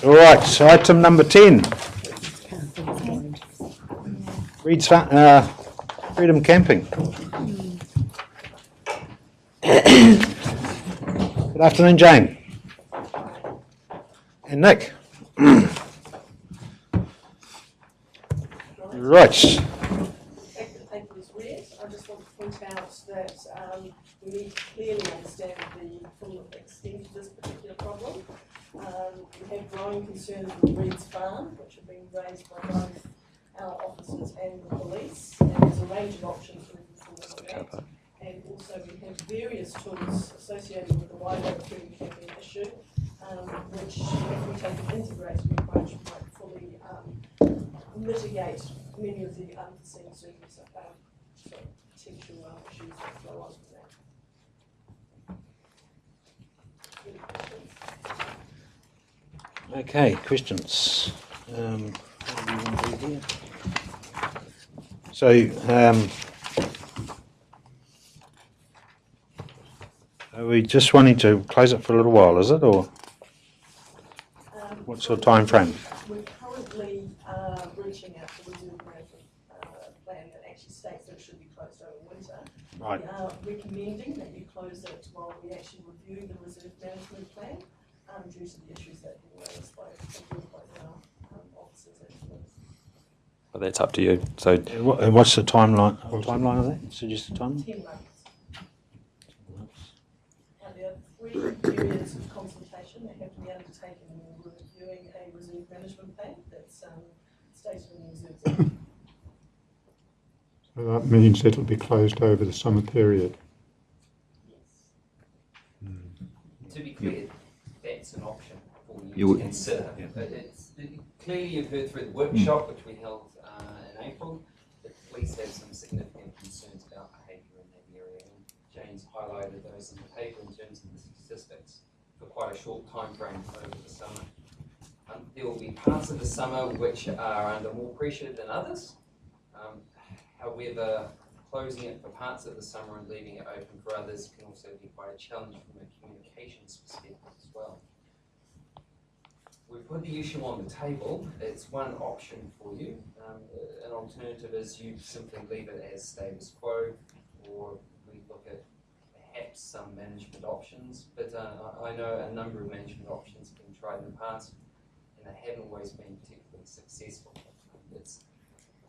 All right, so item number 10. Freedom Camping. Good afternoon, Jane. And Nick. Right. The fact that paper is red, I just want to point out that we need to clearly understand the full extent of this particular problem. We have growing concerns with Reed's Farm, which have been raised by both our officers and the police, and there's a range of options moving forward on that. And also we have various tools associated with the wider freedom camping issue, which, if we take an integrated approach, might fully mitigate many of the unforeseen potential issues that flow on from that. Okay, questions. So, are we just wanting to close it for a little while, is it, or what sort of time frame? We're currently reaching out to the reserve management plan that actually states that it should be closed over winter. Right. We are recommending that you close it while we actually review the reserve management plan due to the issues that were raised by our officers and police. Well, that's up to you. So, And what's the timeline? Timeline of that? Suggested timeline? 10 months. Now, there are 3 periods of consultation that have to be undertaken when we're reviewing a reserve management plan that's stated in the Reserve Act. So that means it'll be closed over the summer period. Yes. To be clear, that's an option for you to consider. But it's clearly you've heard through the workshop which we held in April that the police have some significant concerns about behaviour in that area, and Jane's highlighted those in the paper in terms of the statistics for quite a short time frame over the summer. There will be parts of the summer which are under more pressure than others. However, closing it for parts of the summer and leaving it open for others can also be quite a challenge from a communications perspective as well. We've put the issue on the table. It's one option for you. An alternative is you simply leave it as status quo, or we look at perhaps some management options. But I know a number of management options have been tried in the past, and they haven't always been particularly successful. It's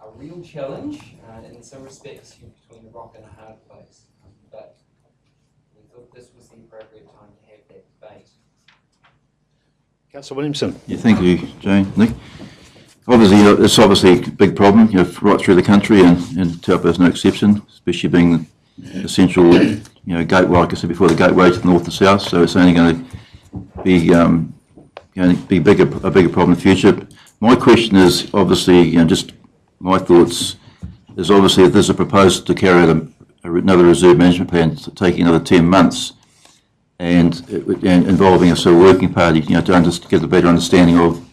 a real challenge, in some respects you're between a rock and a hard place, but we thought this was the appropriate time to have that debate. Councillor Williamson. Yeah, thank you, Jane. Nick. Obviously, it's obviously a big problem, right through the country, and Taupo is no exception, especially being the central, gateway, like I said before, the gateway to the north and south. So it's only going to be a bigger problem in the future. My question is obviously, just my thoughts is obviously if there's a proposal to carry out another reserve management plan taking another 10 months and involving a sort of working party, to get a better understanding of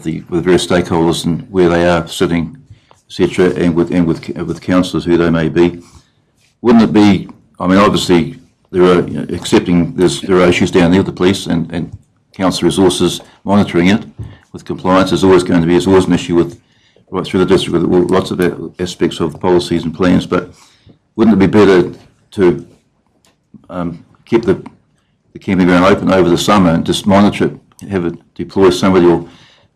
the various stakeholders and where they are sitting, etc., and with councillors who they may be. Wouldn't it be? I mean, obviously there are there are issues down there with the police and council resources monitoring it with compliance. There's always an issue with right through the district with lots of aspects of policies and plans. But wouldn't it be better to keep the camping ground open over the summer and just monitor it, have it deploy somebody? Or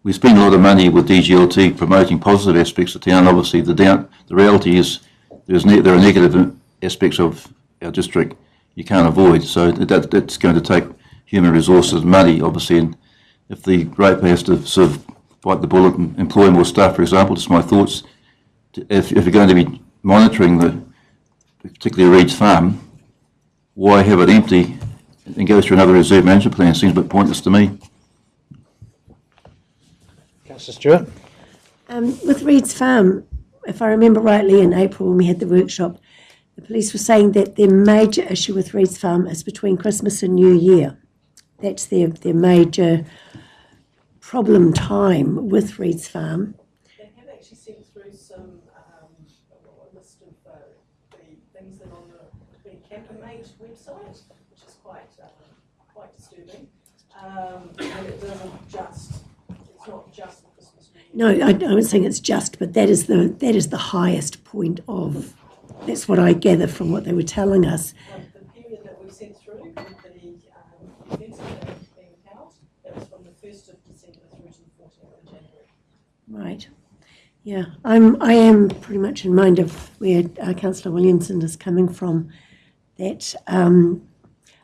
we spend a lot of money with DGLT promoting positive aspects of town. Obviously, the reality is there are negative aspects of our district you can't avoid. So that's going to take human resources and money, obviously. And if the ratepayer has to sort of bite the bullet and employ more staff, for example, just my thoughts. If you're going to be monitoring particularly Reed's Farm, why have it empty and go through another reserve management plan? Seems a bit pointless to me. Councillor Stewart. With Reed's Farm, if I remember rightly, in April when we had the workshop, the police were saying that their major issue with Reed's Farm is between Christmas and New Year. That's their major problem time with Reed's Farm. They have actually sent through some a list of the things that are on the Campermate website, which is quite disturbing. And it doesn't just No, I don't think it's just, but that is the highest point of. That's what I gather from what they were telling us. The period that we've sent through with the events that are being held, that was from the 1st of December through to the 14th of January. Right. Yeah, I am pretty much in mind of where Councillor Williamson is coming from. That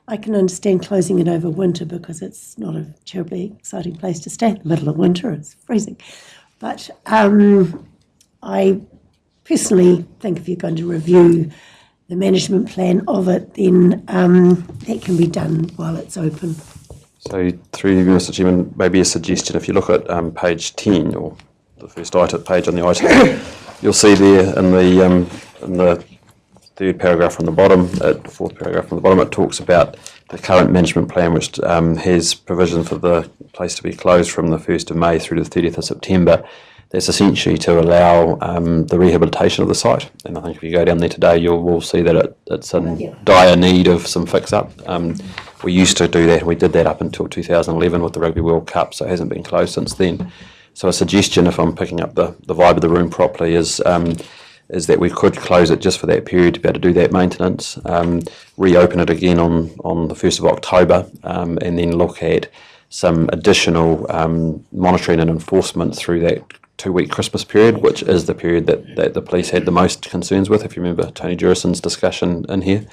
I can understand closing it over winter because it's not a terribly exciting place to stay in the middle of winter. It's freezing. But I personally think if you're going to review the management plan of it, then that can be done while it's open. So through you, Mr. Chairman, maybe a suggestion, if you look at page 10, or the first page on the item, you'll see there in the third paragraph from the bottom, fourth paragraph from the bottom, it talks about the current management plan, which has provision for the place to be closed from the 1st of May through to the 30th of September. That's essentially to allow the rehabilitation of the site. And I think if you go down there today, you will see that it's in dire need of some fix-up. We used to do that, and we did that up until 2011 with the Rugby World Cup, so it hasn't been closed since then. So a suggestion, if I'm picking up the vibe of the room properly, is that we could close it just for that period to be able to do that maintenance, reopen it again on the 1st of October, and then look at some additional monitoring and enforcement through that 2-week Christmas period, which is the period that the police had the most concerns with, if you remember Tony Jurison's discussion in here.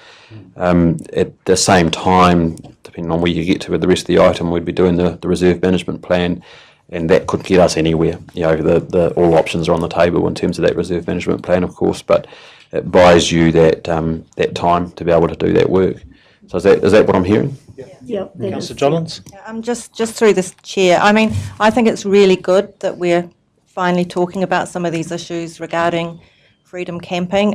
At the same time, depending on where you get to with the rest of the item, we'd be doing the reserve management plan, and that could get us anywhere. You know, all options are on the table in terms of that reserve management plan, of course, but it buys you that time to be able to do that work. So is that what I'm hearing? Yep. Councillor Jollins? I'm just through this chair. I mean, I think it's really good that we're finally talking about some of these issues regarding freedom camping.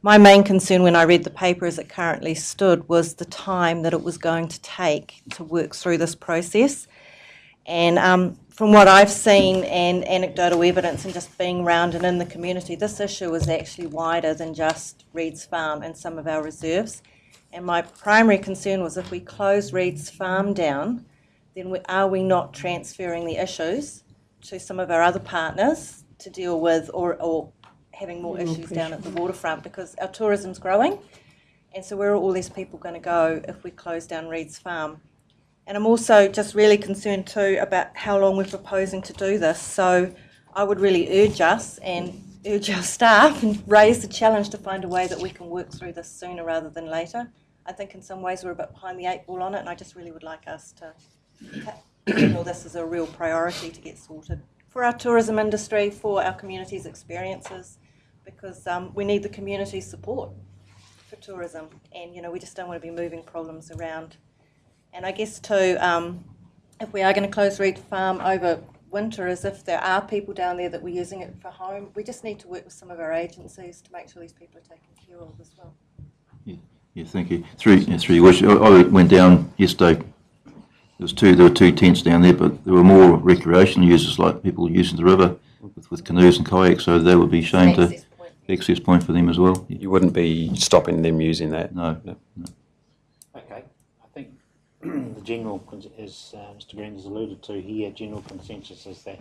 My main concern when I read the paper as it currently stood was the time that it was going to take to work through this process. And from what I've seen and anecdotal evidence and just being round and in the community, this issue is actually wider than just Reed's Farm and some of our reserves. And my primary concern was if we close Reed's Farm down, then are we not transferring the issues to some of our other partners to deal with, or having more issues down at the waterfront, because our tourism's growing, and so where are all these people going to go if we close down Reed's Farm? And I'm also just really concerned too about how long we're proposing to do this. So I would really urge us and urge our staff and raise the challenge to find a way that we can work through this sooner rather than later. I think in some ways we're a bit behind the 8 ball on it, and I just really would like us to feel this is a real priority to get sorted for our tourism industry, for our community's experiences, because we need the community's support for tourism, and you know, we just don't want to be moving problems around. And I guess too, if we are going to close Reed Farm over winter, as if there are people down there that we're using it for home, we just need to work with some of our agencies to make sure these people are taken care of as well. Yeah, thank you. Through your wish, I went down yesterday. There were two tents down there, but there were more recreational users, like people using the river with canoes and kayaks, so they would be shame to access point for them as well. You wouldn't be stopping them using that? No. Okay, I think the general, as Mr Green has alluded to here, general consensus is that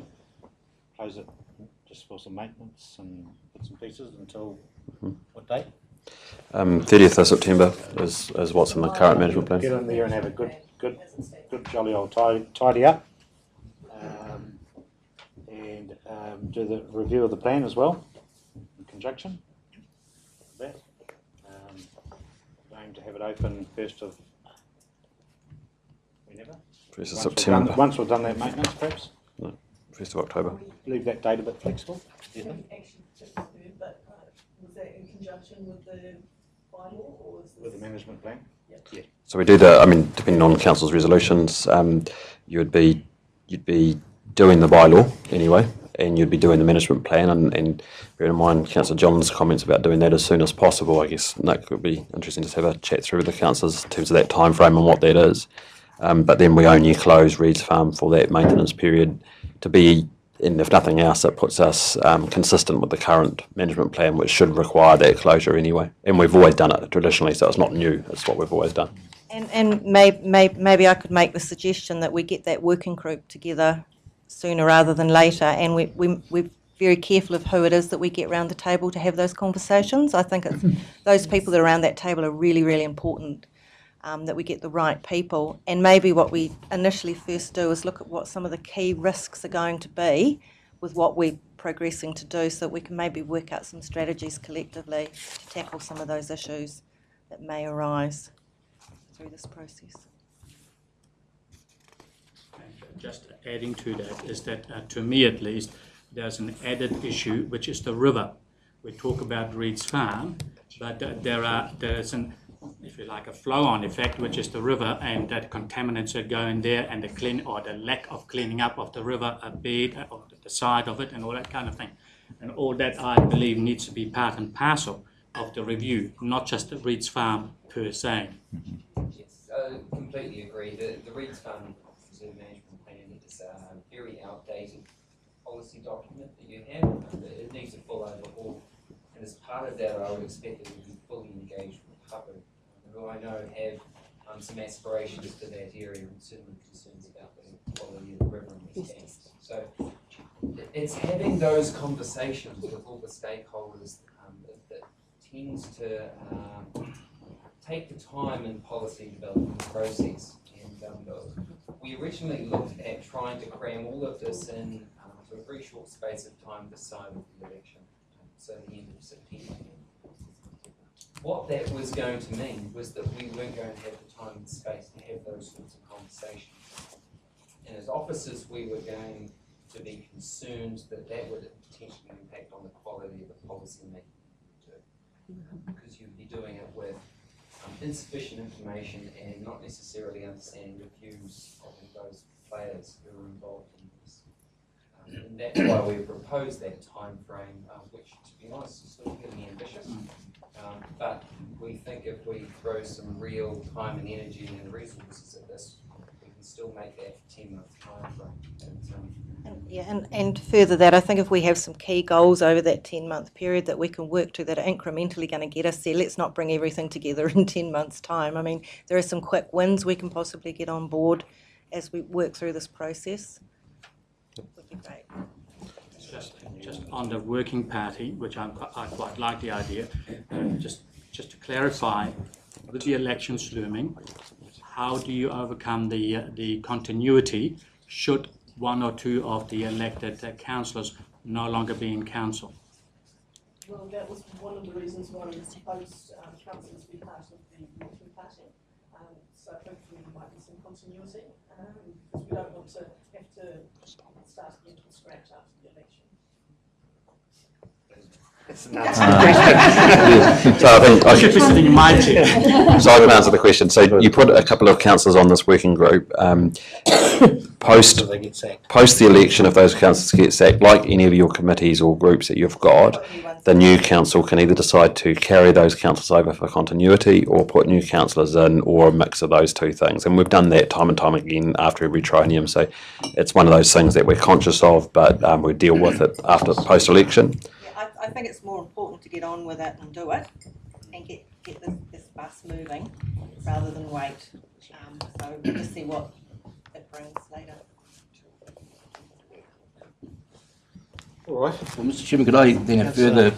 close it just for some maintenance and bits and pieces until what date? 30th of September is what's in the current management plan. Get in there and have a good jolly old tidy up, and do the review of the plan as well in conjunction with that. Aim to have it open 1st of whenever. 1st of September. Once we've done that maintenance, perhaps. No, 1st of October. Leave that date a bit flexible. Actually, just the third, but was that in conjunction with the bylaw, or was this? With the management plan? Yep. Yeah. So we do depending on council's resolutions, you'd be doing the bylaw anyway, and you'd be doing the management plan, and bear in mind Councillor John's comments about doing that as soon as possible. I guess Nick would be interesting to have a chat through with the councillors in terms of that time frame and what that is. But then we only close Reed's Farm for that maintenance period to be, and if nothing else, it puts us consistent with the current management plan, which should require that closure anyway. And we've always done it traditionally, so it's not new. It's what we've always done. And maybe I could make the suggestion that we get that working group together sooner rather than later, and we're very careful of who it is that we get round the table to have those conversations. I think it's those people that are around that table are really, really important, that we get the right people. And maybe what we initially first do is look at what some of the key risks are going to be with what we're progressing to do, so that we can maybe work out some strategies collectively to tackle some of those issues that may arise through this process. Just adding to that is that, to me at least, there's an added issue, which is the river. We talk about Reed's Farm, but there's an, if you like, a flow-on effect, which is the river, and that contaminants that go in there, and the lack of cleaning up of the river, a bed, or the side of it, and all that kind of thing. And all that, I believe, needs to be part and parcel of the review, not just the Reed's Farm per se. Yes, completely agree. The Reed's Farm Reserve Management Plan is a very outdated policy document that you have. It needs a full overhaul, and as part of that, I would expect it to be fully engaged with the public, who I know have some aspirations to that area and certainly concerns about the quality of the river in this case. So it's having those conversations with all the stakeholders that tends to take the time in policy development process. And we originally looked at trying to cram all of this in to a very short space of time this side of the election, so the end of September. What that was going to mean was that we weren't going to have the time and space to have those sorts of conversations. And as officers, we were going to be concerned that that would potentially impact on the quality of the policy making you do, because you'd be doing it with insufficient information and not necessarily understanding the views of those players who are involved in this. And that's why we proposed that time frame, which, to be honest, is still fairly ambitious. But we think if we throw some real time and energy and resources at this, we can still make that 10-month time frame. And further that, I think if we have some key goals over that 10-month period that we can work to that are incrementally going to get us there, let's not bring everything together in 10 months' time. I mean, there are some quick wins we can possibly get on board as we work through this process. Would be great. Just on the working party, which I quite like the idea, just to clarify, with the elections looming, how do you overcome the continuity should one or two of the elected councillors no longer be in council? Well, that was one of the reasons why we proposed councillors be part of the working party. So hopefully there might be some continuity, because we don't want to have to start again from scratch after the election. So I think I should be sitting in my chair. So I can answer the question. So you put a couple of councillors on this working group. Post the election, if those councillors get sacked, like any of your committees or groups that you've got, the new council can either decide to carry those councillors over for continuity or put new councillors in, or a mix of those two things. And we've done that time and time again after every triennium. So it's one of those things that we're conscious of, but we deal with it after post-election. I think it's more important to get on with it and do it and get this bus moving rather than wait. So we'll just see what it brings later. All right. Well, Mr. Chairman, could I then have further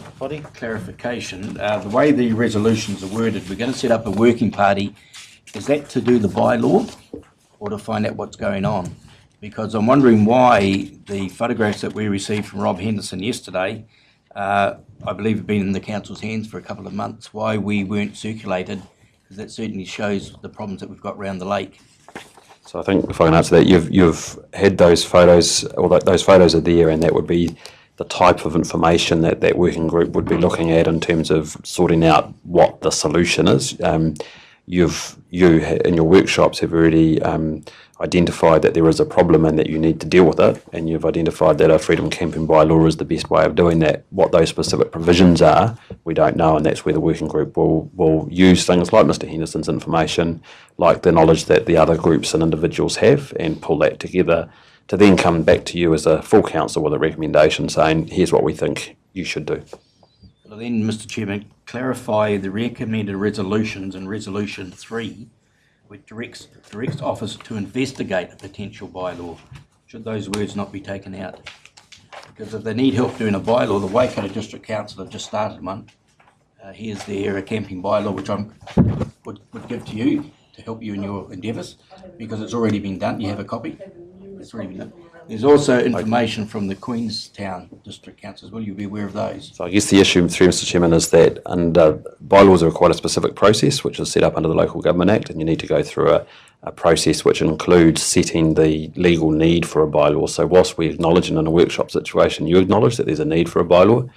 clarification? The way the resolutions are worded, we're going to set up a working party. Is that to do the bylaw or to find out what's going on? Because I'm wondering why the photographs that we received from Rob Henderson yesterday, I believe have been in the council's hands for a couple of months, why we weren't circulated, because that certainly shows the problems that we've got around the lake. So I think if I can answer that, you've had those photos, or those photos are there, and that would be the type of information that that working group would be looking at in terms of sorting out what the solution is. You in your workshops have already identified that there is a problem and that you need to deal with it, and you've identified that a freedom camping bylaw is the best way of doing that. What those specific provisions are, we don't know, and that's where the working group will use things like Mr. Henderson's information, like the knowledge that the other groups and individuals have, and pull that together to then come back to you as a full council with a recommendation saying, here's what we think you should do. Well, then, Mr. Chairman, clarify the recommended resolutions in Resolution 3, which directs office to investigate a potential bylaw. should those words not be taken out? Because if they need help doing a bylaw, the Waikato District Council have just started one. Here's their camping bylaw, which I would give to you to help you in your endeavours, because it's already been done. You have a copy. It's already been done. There's also information from the Queenstown District Council. Will you be aware of those? So I guess the issue through Mr Chairman is that bylaws are quite a specific process which is set up under the Local Government Act, and you need to go through a process which includes setting the legal need for a bylaw. So whilst we acknowledge in a workshop situation, you acknowledge that there's a need for a bylaw,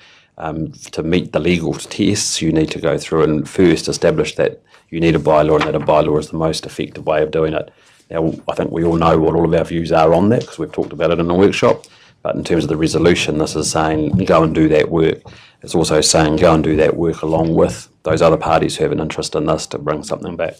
to meet the legal tests you need to go through and first establish that you need a bylaw and that a bylaw is the most effective way of doing it. Now, I think we all know what all of our views are on that because we've talked about it in the workshop, but in terms of the resolution, this is saying go and do that work. It's also saying go and do that work along with those other parties who have an interest in this to bring something back.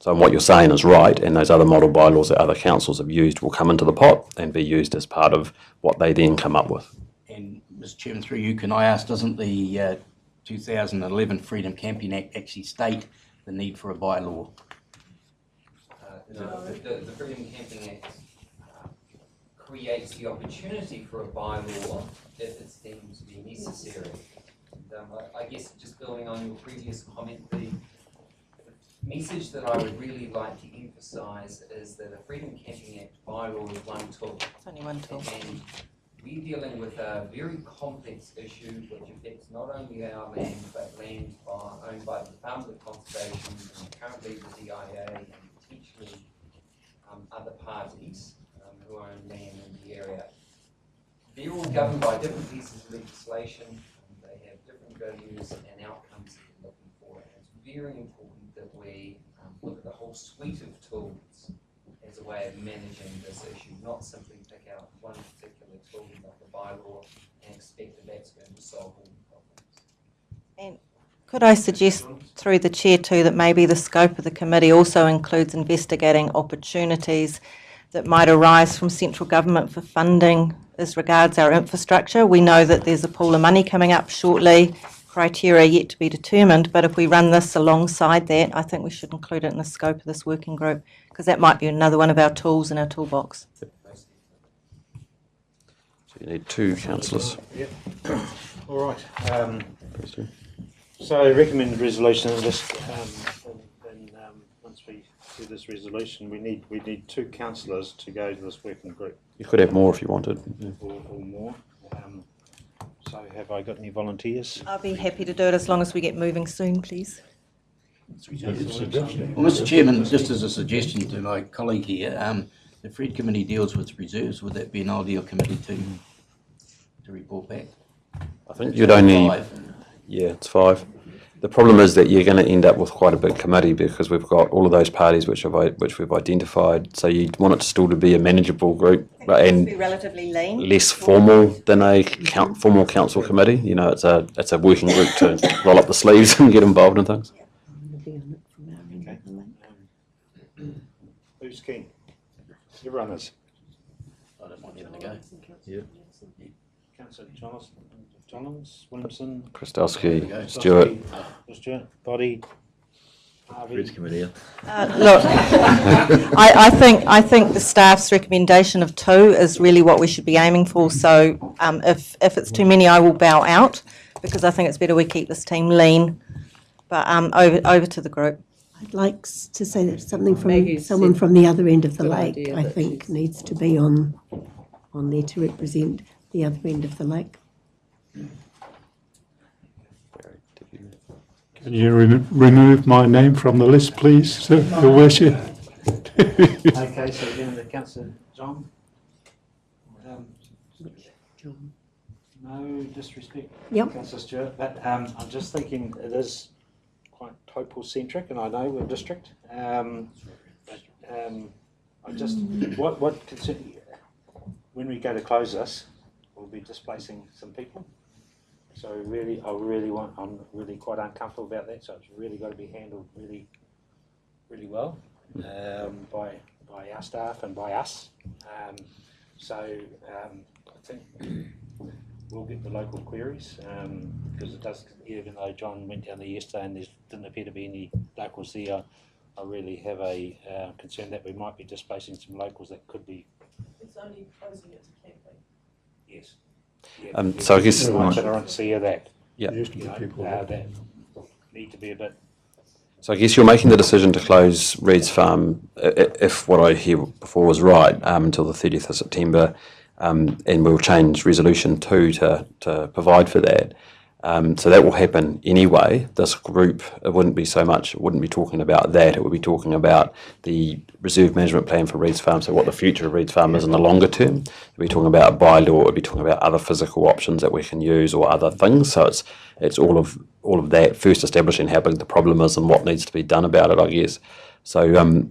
So what you're saying is right, and those other model bylaws that other councils have used will come into the pot and be used as part of what they then come up with. And Mr Chairman, through you, can I ask, doesn't the 2011 Freedom Camping Act actually state the need for a bylaw? No, the Freedom Camping Act creates the opportunity for a bylaw if it's deemed to be necessary. And, I guess just building on your previous comment, the message that I would really like to emphasise is that a Freedom Camping Act bylaw is one tool. It's only one tool. And we're dealing with a very complex issue which affects not only our land, but land owned by the Department of Conservation and currently the DIA and potentially other parties who own land in the area. They're all governed by different pieces of legislation. They have different values and outcomes that they're looking for. And it's very important that we look at the whole suite of tools as a way of managing this issue, not simply pick out one particular tool like the bylaw and expect that that's going to solve all the problems. And could I suggest through the chair too that maybe the scope of the committee also includes investigating opportunities that might arise from central government for funding as regards our infrastructure? We know that there's a pool of money coming up shortly, criteria yet to be determined, but if we run this alongside that, I think we should include it in the scope of this working group, because that might be another one of our tools in our toolbox. So you need two councillors. Yep. All right. So recommended resolution, just once we do this resolution, we need two councillors to go to this working group. You could have more if you wanted. Or more. So have I got any volunteers? I'll be happy to do it as long as we get moving soon, please. Well, Mr Chairman, just as a suggestion to my colleague here, the Fred Committee deals with reserves. Would that be an ideal committee to report back? I think you'd only... Yeah, it's 5. The problem is that you're going to end up with quite a big committee because we've got all of those parties which we've identified. So you want it still to be a manageable group and be relatively lean, less formal than a formal council committee. You know, it's a working group to roll up the sleeves and get involved in things. Okay. Who's keen? Everyone is. I don't mind having a go. Yeah. Councillor Johns, Williamson, Krastowski, Stewart. Body, Harvey. Fred's committee. Look, I think the staff's recommendation of 2 is really what we should be aiming for. So if it's too many, I will bow out because I think it's better we keep this team lean. But over to the group. I'd like to say that someone from the other end of the lake, I think, needs to be on there to represent the other end of the lake. Can you remove my name from the list, please, sir, Your Worship? Okay, so again, the Councillor John. No disrespect, Yep. Councillor Stewart, but I'm just thinking it is quite Taupo-centric, and I know we're a district. But I just what concern, when we go to close this, we'll be displacing some people. So I'm really quite uncomfortable about that. So it's really got to be handled really, really well by our staff and by us. I think we'll get the local queries because it does. Even though John went down there yesterday and there didn't appear to be any locals there, I really have a concern that we might be displacing some locals that could be. It's only closing it to camping. Yes. So I guess- The ones that are on sea of that, Yeah. Used to you be know, people. that need to be a bit. So I guess you're making the decision to close Reed's Farm, if what I hear before was right, until the 30th of September, and we'll change Resolution 2 to provide for that. So that will happen anyway. This group, it wouldn't be talking about that, it would be talking about the reserve management plan for Reed's Farm, so what the future of Reed's Farm is in the longer term. We'll be talking about a bylaw, we'll be talking about other physical options that we can use or other things, so it's all of that, first establishing how big the problem is and what needs to be done about it, I guess. So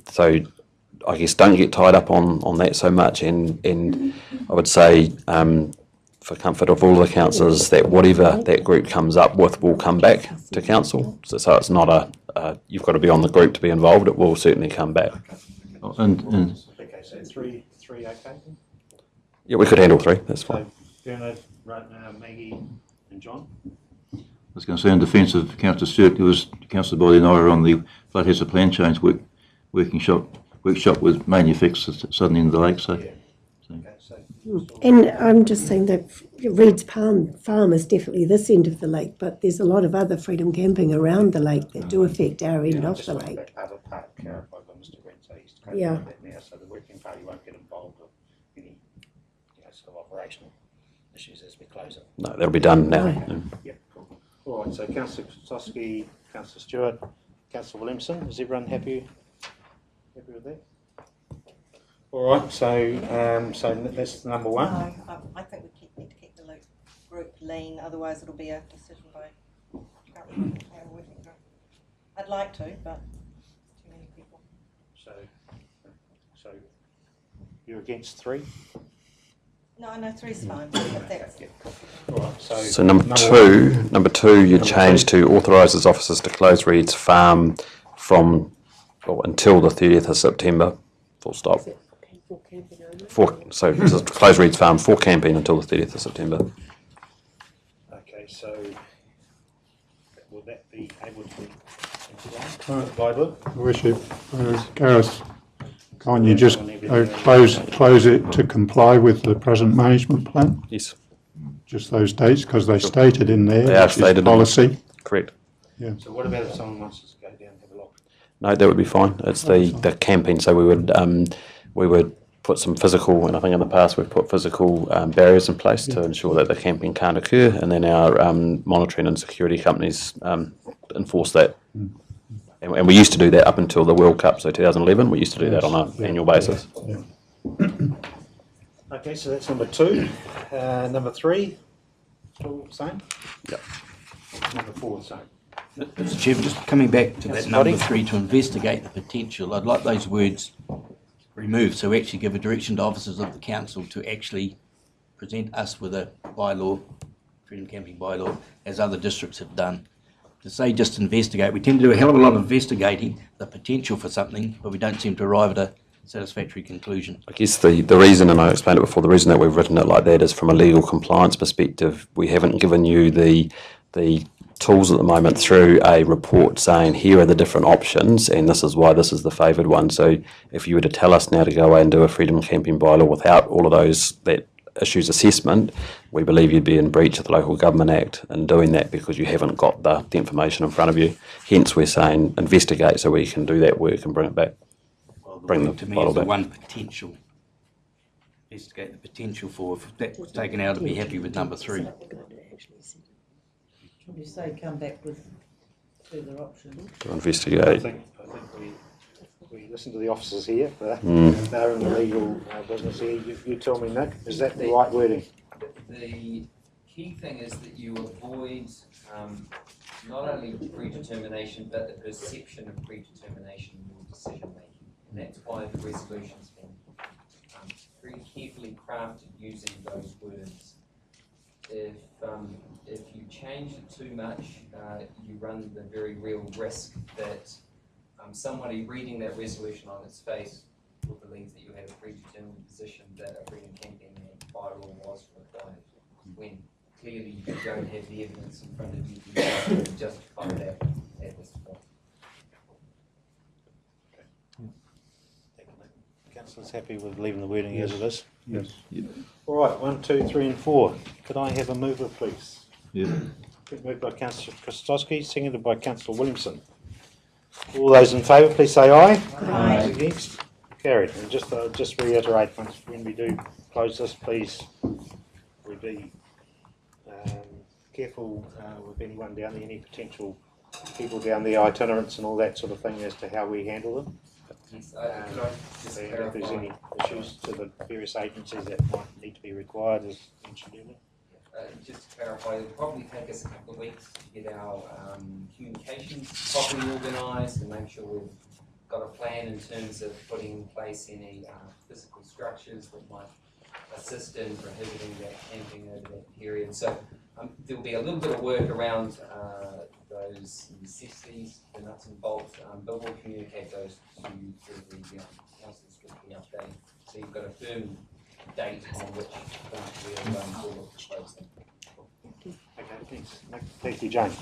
I guess don't get tied up on that so much, and I would say, for comfort of all the councillors, that whatever that group comes up with will come back to council. So it's not you've got to be on the group to be involved. It will certainly come back. And Okay, so three, okay? Yeah, we could handle 3. That's So fine. Bernard, Maggie, and John. I was going to say, in defence of Councillor Stewart, there was Councillor Bodie and I were on the flood hazard plan change workshop with mainly fixed at the southern end of the lake. So Okay, so And I'm just saying that Reed's Farm is definitely this end of the lake, but there's a lot of other freedom camping around the lake that do affect our end of the lake. That other part clarified by Mr. Green, so he's Yeah. clarified that now, so the working party won't get involved with any, sort of operational issues as we close it. No, that'll be done now. No. Yeah. Yeah, cool. All right, so Councillor Kosowski, Councillor Stewart, Councillor Williamson, is everyone happy with that? All right, so that's number No, 1. I think we need to keep the group lean, otherwise it'll be a decision by, can't remember how we're working group. I'd like to, but too many people. So you're against 3? No, 3's fine, but that's, Yeah, cool. All right, So number two, you change to authorise his officers to close Reed's Farm from until the 30th of September. Full stop. So to close Reed's Farm for camping until the 30th of September. Okay, so will that be able to be complied with? Your Worship, Gareth, can't you just close it to comply with the present management plan? Yes, Just those dates, because they stated in there. They are which is stated in policy. correct. So what about if someone wants us to go down and have a look? No, that would be fine. It's the camping. So we would put some physical, and I think in the past we've put physical barriers in place to ensure that the camping can't occur, and then our monitoring and security companies enforce that. And we used to do that up until the World Cup, so 2011. We used to do that on an annual basis. Okay, so that's number 2. Number 3, still the same? Yep. Number 4, same. Mr. Chairman, just coming back to that Councillor number Boddy. 3, to investigate the potential, I'd like those words removed, so we actually give a direction to officers of the council to actually present us with a bylaw, freedom camping bylaw, as other districts have done. To say just investigate, we tend to do a hell of a lot of investigating the potential for something, but we don't seem to arrive at a satisfactory conclusion. I guess the reason, and I explained it before, the reason that we've written it like that is from a legal compliance perspective. We haven't given you the tools at the moment through a report saying here are the different options and this is why this is the favoured one. So if you were to tell us now to go away and do a freedom camping bylaw without all of that issues assessment, we believe you'd be in breach of the Local Government Act in doing that because you haven't got the information in front of you. Hence we're saying investigate so we can do that work and bring it back. Well, Bring the to me bylaw is the back. one potential. Investigate the potential for, if that's taken out, I'd be happy with number 3. Would you say come back with further options? To I investigate. think we listen to the officers here. They're in the legal business here. You tell me, Nick, is that the right wording? The key thing is that you avoid not only predetermination, but the perception of predetermination in your decision making. And that's why the resolution's been very carefully crafted using those words. If you change it too much, you run the very real risk that somebody reading that resolution on its face will believe that you have a predetermined position that a freedom camping bylaw was required, when clearly you don't have the evidence in front of you to justify that at this point. Councillors happy with leaving the wording as it is? Yes. All right, 1, 2, 3 and 4. Could I have a mover, please? Yeah. Moved by Councillor Christowski, seconded by Councillor Williamson. All those in favour, please say aye. Aye. Against? Carried. And just reiterate, once when we do close this, please we be careful with anyone down there, any potential people down there, itinerants and all that sort of thing as to how we handle them. Yes, could I just And if clarify? there's any issues to the various agencies that might need to be required, as mentioned earlier. Just to clarify, it'll probably take us a couple of weeks to get our communications properly organised and make sure we've got a plan in terms of putting in place any physical structures that might assist in prohibiting that camping over that period. So there'll be a little bit of work around those necessities, the nuts and bolts, but we'll communicate those to you through the council's weekly update. So you've got a firm date on which we'll look to close them. Okay, thanks. Thank you, Jane.